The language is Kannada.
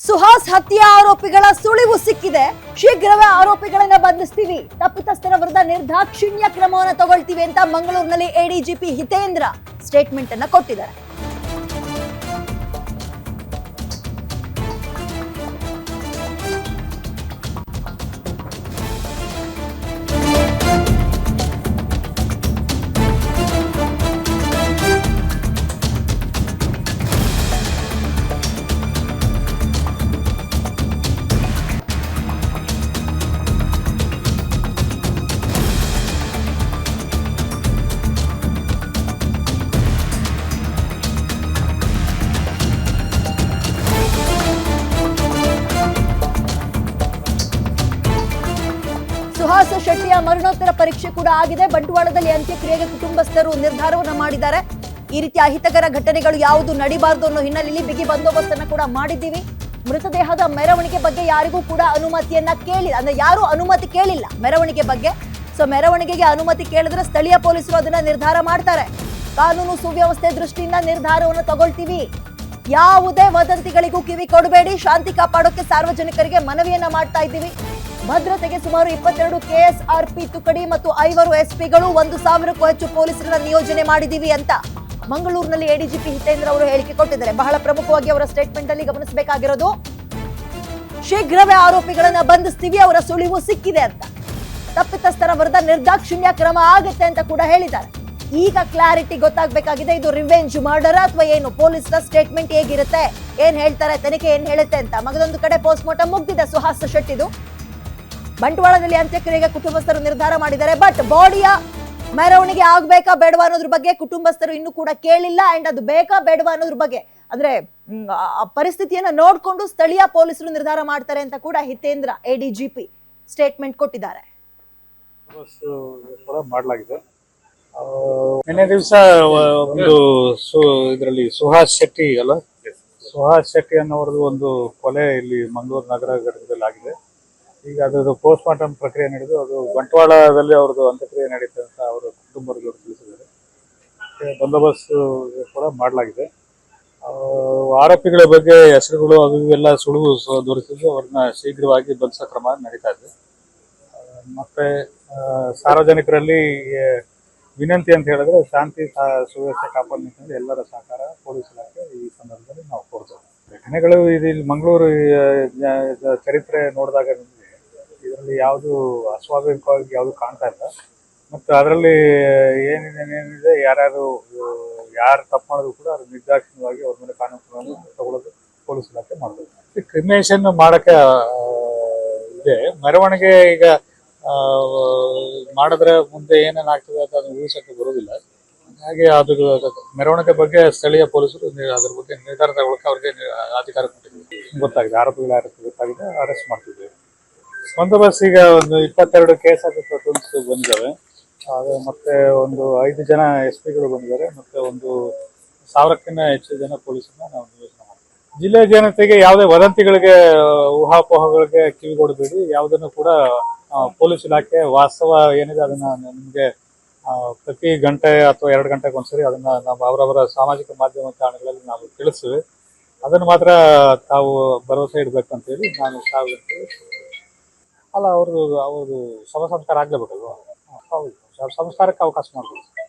ಸುಹಾಸ್ ಹತ್ಯೆ ಆರೋಪಿಗಳ ಸುಳಿವು ಸಿಕ್ಕಿದೆ. ಶೀಘ್ರವೇ ಆರೋಪಿಗಳನ್ನ ಬಂಧಿಸ್ತೀವಿ, ತಪ್ಪಿತಸ್ಥರ ವಿರುದ್ಧ ನಿರ್ದಾಕ್ಷಿಣ್ಯ ಕ್ರಮವನ್ನು ತಗೊಳ್ತೀವಿ ಅಂತ ಮಂಗಳೂರಿನಲ್ಲಿ ಎಡಿಜಿಪಿ ಹಿತೇಂದ್ರ ಸ್ಟೇಟ್ಮೆಂಟ್ ಅನ್ನ ಕೊಟ್ಟಿದ್ದಾರೆ. ಸುಹಾಸ್ ಶೆಟ್ಟಿಯ ಮರಣೋತ್ತರ ಪರೀಕ್ಷೆ ಕೂಡ ಆಗಿದೆ. ಬಂಟ್ವಾಳದಲ್ಲಿ ಅಂತ್ಯಕ್ರಿಯೆಗೆ ಕುಟುಂಬಸ್ಥರು ನಿರ್ಧಾರವನ್ನ ಮಾಡಿದ್ದಾರೆ. ಈ ರೀತಿಯ ಅಹಿತಕರ ಘಟನೆಗಳು ಯಾವುದು ನಡೀಬಾರದು ಅನ್ನೋ ಹಿನ್ನೆಲೆಯಲ್ಲಿ ಬಿಗಿ ಬಂದೋಬಸ್ತನ್ನ ಕೂಡ ಮಾಡಿದ್ದೀವಿ. ಮೃತದೇಹದ ಮೆರವಣಿಗೆ ಬಗ್ಗೆ ಯಾರಿಗೂ ಕೂಡ ಅನುಮತಿಯನ್ನ ಕೇಳಿಲ್ಲ, ಅಂದ್ರೆ ಯಾರು ಅನುಮತಿ ಕೇಳಿಲ್ಲ ಮೆರವಣಿಗೆ ಬಗ್ಗೆ. ಸೊ ಮೆರವಣಿಗೆಗೆ ಅನುಮತಿ ಕೇಳಿದ್ರೆ ಸ್ಥಳೀಯ ಪೊಲೀಸರು ಅದನ್ನ ನಿರ್ಧಾರ ಮಾಡ್ತಾರೆ. ಕಾನೂನು ಸುವ್ಯವಸ್ಥೆ ದೃಷ್ಟಿಯಿಂದ ನಿರ್ಧಾರವನ್ನು ತಗೊಳ್ತೀವಿ. ಯಾವುದೇ ವದಂತಿಗಳಿಗೂ ಕಿವಿ ಕೊಡಬೇಡಿ, ಶಾಂತಿ ಕಾಪಾಡೋಕೆ ಸಾರ್ವಜನಿಕರಿಗೆ ಮನವಿಯನ್ನ ಮಾಡ್ತಾ ಇದ್ದೀವಿ. ಭದ್ರತೆಗೆ ಸುಮಾರು 22 ಕೆಎಸ್ಆರ್ಪಿ ತುಕಡಿ ಮತ್ತು 5 ಎಸ್ಪಿಗಳು 1,000ಕ್ಕೂ ಹೆಚ್ಚು ಪೊಲೀಸರನ್ನ ನಿಯೋಜನೆ ಮಾಡಿದೀವಿ ಅಂತ ಮಂಗಳೂರಿನಲ್ಲಿ ಎಡಿಜಿಪಿ ಹಿತೇಂದ್ರ ಅವರು ಹೇಳಿಕೆ ಕೊಟ್ಟಿದ್ದಾರೆ. ಬಹಳ ಪ್ರಮುಖವಾಗಿ ಅವರ ಸ್ಟೇಟ್ಮೆಂಟ್ ಅಲ್ಲಿ ಗಮನಿಸಬೇಕಾಗಿರೋದು, ಶೀಘ್ರವೇ ಆರೋಪಿಗಳನ್ನ ಬಂಧಿಸ್ತೀವಿ, ಅವರ ಸುಳಿವು ಸಿಕ್ಕಿದೆ ಅಂತ. ತಪ್ಪಿತಸ್ಥರ ವಿರುದ್ಧ ನಿರ್ದಾಕ್ಷಿಣ್ಯ ಕ್ರಮ ಆಗುತ್ತೆ ಅಂತ ಕೂಡ ಹೇಳಿದ್ದಾರೆ. ಈಗ ಕ್ಲಾರಿಟಿ ಗೊತ್ತಾಗಬೇಕಾಗಿದೆ, ಇದು ರಿವೆಂಜ್ ಮರ್ಡರ್ ಅಥವಾ ಏನು, ಪೊಲೀಸರ ಸ್ಟೇಟ್ಮೆಂಟ್ ಹೇಗಿರುತ್ತೆ, ಏನ್ ಹೇಳ್ತಾರೆ, ತನಿಖೆ ಏನ್ ಹೇಳುತ್ತೆ ಅಂತ. ಮಗದೊಂದು ಕಡೆ ಪೋಸ್ಟ್ ಮಾರ್ಟಮ್ ಮುಗ್ದಿದೆ ಸುಹಾಸ್ ಶೆಟ್ಟಿದು. ಬಂಟ್ವಾಳದಲ್ಲಿ ಅಂತ್ಯಕ್ರಿಯೆಗೆ ಕುಟುಂಬಸ್ಥರು ನಿರ್ಧಾರ ಮಾಡಿದ್ದಾರೆ. ಬಟ್ ಬಾಡಿಯ ಮೆರವಣಿಗೆ ಆಗ್ಬೇಕಾ ಬೇಡವಾ ಅನ್ನೋದ್ರ ಬಗ್ಗೆ ಕುಟುಂಬಸ್ಥರು ಇನ್ನೂ ಕೂಡ ಕೇಳಿಲ್ಲ. ಅಂಡ್ ಅದು ಬೇಕಾ ಬೇಡವಾ ಅನ್ನೋದ್ರ ಬಗ್ಗೆ ಅಂದ್ರೆ ಪರಿಸ್ಥಿತಿಯನ್ನ ನೋಡ್ಕೊಂಡು ಸ್ಥಳೀಯ ಪೊಲೀಸರು ನಿರ್ಧಾರ ಮಾಡ್ತಾರೆ ಅಂತ ಕೂಡ ಹಿತೇಂದ್ರ ಎಡಿಜಿಪಿ ಸ್ಟೇಟ್ಮೆಂಟ್ ಕೊಟ್ಟಿದ್ದಾರೆ. ಮಾಡಲಾಗಿದೆ. ನಿನ್ನೆ ದಿವಸ ಒಂದು ಇದರಲ್ಲಿ ಸುಹಾಸ್ ಶೆಟ್ಟಿ ಅನ್ನೋರದ್ದು ಒಂದು ಕೊಲೆ ಇಲ್ಲಿ ಮಂಗಳೂರು ನಗರ ಘಟಕದಲ್ಲಿ ಆಗಿದೆ. ಈಗ ಅದು ಪೋಸ್ಟ್ ಮಾರ್ಟಮ್ ಪ್ರಕ್ರಿಯೆ ನಡೆದು ಅದು ಬಂಟ್ವಾಳದಲ್ಲಿ ಅವ್ರದ್ದು ಅಂತ್ಯಕ್ರಿಯೆ ನಡೀತದೆ ಅಂತ ಅವರ ಕುಟುಂಬದವರು ತಿಳಿಸಿದ್ದಾರೆ. ಬಂದೋಬಸ್ತ್ ಕೂಡ ಮಾಡಲಾಗಿದೆ. ಆರೋಪಿಗಳ ಬಗ್ಗೆ ಹೆಸರುಗಳು ಅವು ಇವೆಲ್ಲ ಸುಳಿವು ದೊರೆತಿದ್ದು ಅವ್ರನ್ನ ಶೀಘ್ರವಾಗಿ ಬಂಧಿಸೋ ಕ್ರಮ ನಡೀತಾ ಇದೆ. ಮತ್ತೆ ಸಾರ್ವಜನಿಕರಲ್ಲಿ ವಿನಂತಿ ಅಂತ ಹೇಳಿದ್ರೆ ಶಾಂತಿ ಸುವ್ಯವಸ್ಥೆ ಕಾಪಾಡ ನಿಟ್ಟಿನಲ್ಲಿ ಎಲ್ಲರ ಸಹಕಾರ ಪೊಲೀಸ್ ಇಲಾಖೆ ಈ ಸಂದರ್ಭದಲ್ಲಿ ನಾವು ಕೊಡ್ತೇವೆ. ಘಟನೆಗಳು ಇಲ್ಲಿ ಮಂಗಳೂರು ಚರಿತ್ರೆ ನೋಡಿದಾಗ ಇದರಲ್ಲಿ ಯಾವುದು ಅಸ್ವಾಭಾವಿಕವಾಗಿ ಯಾವುದು ಕಾಣ್ತಾ ಇಲ್ಲ. ಮತ್ತು ಅದರಲ್ಲಿ ಏನಿದೆ ಯಾರು ತಪ್ಪು ಮಾಡೋದು ಕೂಡ ಅದು ನಿರ್ದಾಕ್ಷಿಣ್ಯವಾಗಿ ಅವ್ರ ಮೇಲೆ ಕಾನೂನು ಕ್ರಮವನ್ನು ತಗೊಳ್ಳೋದು ಪೊಲೀಸ್ ಇಲಾಖೆ ಮಾಡಬೇಕು. ಕ್ರಿಮಿನೇಷನ್ ಮಾಡಕ್ಕೆ ಇದೆ. ಮೆರವಣಿಗೆ ಈಗ ಮಾಡಿದ್ರೆ ಮುಂದೆ ಏನೇನಾಗ್ತದೆ ಅಂತ ಅದನ್ನು ಊಹಿಸಕ್ಕೆ ಬರೋದಿಲ್ಲ. ಹಾಗೆ ಅದು ಮೆರವಣಿಗೆ ಬಗ್ಗೆ ಸ್ಥಳೀಯ ಪೊಲೀಸರು ಅದ್ರ ಬಗ್ಗೆ ನಿರ್ಧಾರ ತಗೊಳ್ಳಕ್ಕೆ ಅವ್ರಿಗೆ ಅಧಿಕಾರ ಕೊಟ್ಟಿದ್ದೀವಿ. ಗೊತ್ತಾಗಿದೆ, ಆರೋಪಿಗಳ ಗೊತ್ತಾಗಿದೆ, ಅರೆಸ್ಟ್ ಮಾಡ್ತಿದ್ದೇವೆ. ಬಂದೋಬಸ್ತ್ ಈಗ ಒಂದು 22 ಕೆಎಸ್ಆರ್ಪಿ ಪ್ಲಟೂನ್ಸ್ ಬಂದಿದ್ದಾವೆ. ಮತ್ತೆ ಒಂದು 5 ಜನ ಎಸ್ಪಿಗಳು ಬಂದಿದ್ದಾರೆ. ಮತ್ತೆ ಒಂದು 1000ಕ್ಕಿಂತ ಹೆಚ್ಚು ಜನ ಪೊಲೀಸರನ್ನ ನಾವು ನಿಯೋಜನೆ ಮಾಡ್ತೀವಿ. ಜಿಲ್ಲೆಯ ಜನತೆಗೆ ಯಾವುದೇ ವದಂತಿಗಳಿಗೆ ಊಹಾಪೋಹಗಳಿಗೆ ಕಿವಿಗೊಡಬೇಡಿ. ಯಾವುದನ್ನು ಕೂಡ ಪೊಲೀಸ್ ಇಲಾಖೆ ವಾಸ್ತವ ಏನಿದೆ ಅದನ್ನ ನಿಮಗೆ ಪ್ರತಿ ಗಂಟೆ ಅಥವಾ 2 ಗಂಟೆಗೆ ಒಂದ್ಸರಿ ಅದನ್ನ ನಾವು ಅವರವರ ಸಾಮಾಜಿಕ ಮಾಧ್ಯಮ ತಾಣಗಳಲ್ಲಿ ನಾವು ತಿಳಿಸ್ತೀವಿ. ಅದನ್ನು ಮಾತ್ರ ತಾವು ಭರವಸೆ ಇಡಬೇಕು ಅಂತೇಳಿ ನಾನು ಅಲ್ಲ ಅವ್ರದ್ದು ಶವ ಸಂಸ್ಕಾರ ಆಗ್ಲೇಬೇಕಲ್ವ? ಹೌದು, ಸಂಸ್ಕಾರಕ್ಕೆ ಅವಕಾಶ ಮಾಡ್ಬೋದು.